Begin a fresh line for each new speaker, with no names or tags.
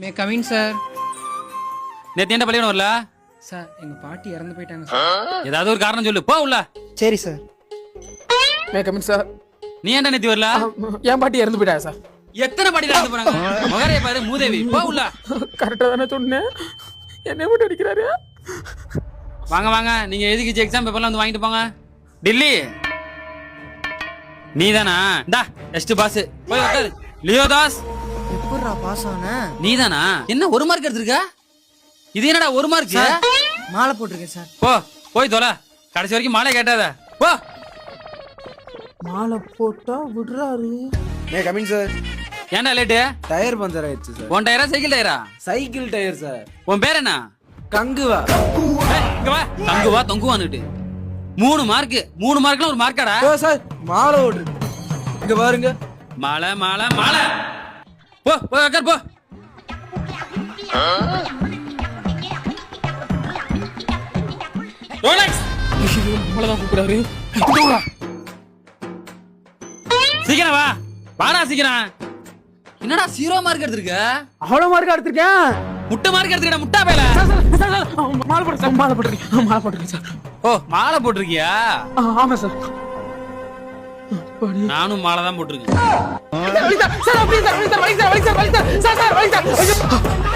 May come in sir.
நேத்து என்ன பள்ளிக்கூடம் வரல?
சார் எங்க பாட்டி இறந்து போயிட்டாங்க சார்.
ஏதாவது ஒரு காரணம் சொல்லு, போ உள்ள.
சரி சார்.
May come in sir.
நீ ஏன்டா நேத்து வரல?
என் பாட்டி இறந்து போயிட்டா சார்.
எத்தனை பாட்டி இறந்து போறாங்க? மகரே பாரு மூதேவி, போ உள்ள.
கரெக்டா தானே சொன்னேன், என்ன மட்டும் அடிக்கிறாரு.
வாங்க வாங்க, நீங்க எதுக்கு எக்ஸாம் பேப்பர்லாம் வந்து வாங்கிட்டு போங்க. டில்லி நீ தானா? டா டெஸ்ட் பாஸ், போய் உட்காரு. லியோதாஸ்
எப்படிடா பாஸ் ஆன?
நீ தானா? என்ன ஒரு மார்க் எடுத்திருக்க? இது என்னடா ஒரு மார்க்?
மாலை போட்டிருக்கேன் சார்.
போ போய் தொலை, கடைசி வரைக்கும் மாலை கேட்டாத. போ.
மாலை போட்டா விடுறாரு.
May coming sir.
ஏன்டா லேட்டு?
டயர் பஞ்சர் ஆயிடுச்சு சார்.
உன் டயரா சைக்கிள் டயரா?
Cycle tyre sir.
உன் பேர் என்ன?
கங்குவா.
ஏய், இங்க வா. தங்குவா தொங்குவான்னுட்டு 3 மார்க். 3 மார்க்லாம் ஒரு மார்க்காடா?
ஓ சார், மாலை ஓடு. இங்க பாருங்க.
மாலை மாலை மாலை. போ போய் உட்கார் போ. ரோலக்ஸ்
நம்மளதான் கூப்பிடாரு.
சீக்கிரம் வா. வாடா சீக்கிரம். என்னடா 0 மார்க் எடுத்திருக்க?
அவ்வளவு மார்க் எடுத்திருக்கேன்.
முட்டை மார்க் எடுத்துக்கிட்ட முட்டா பேல.
மாலை போட்டு சார், மாலை போட்டிருக்கேன், மாலை போட்டிருக்கேன் சார்.
ஓ மாலை போட்டிருக்கியா?
ஆமா சார்.
நானும் மாலை தான் போட்டிருக்கேன்.
Sir, sir, sir, sir, sir, sir, sir, sir, sir, sir, sir, sir, sir, sir, sir, sir, sir,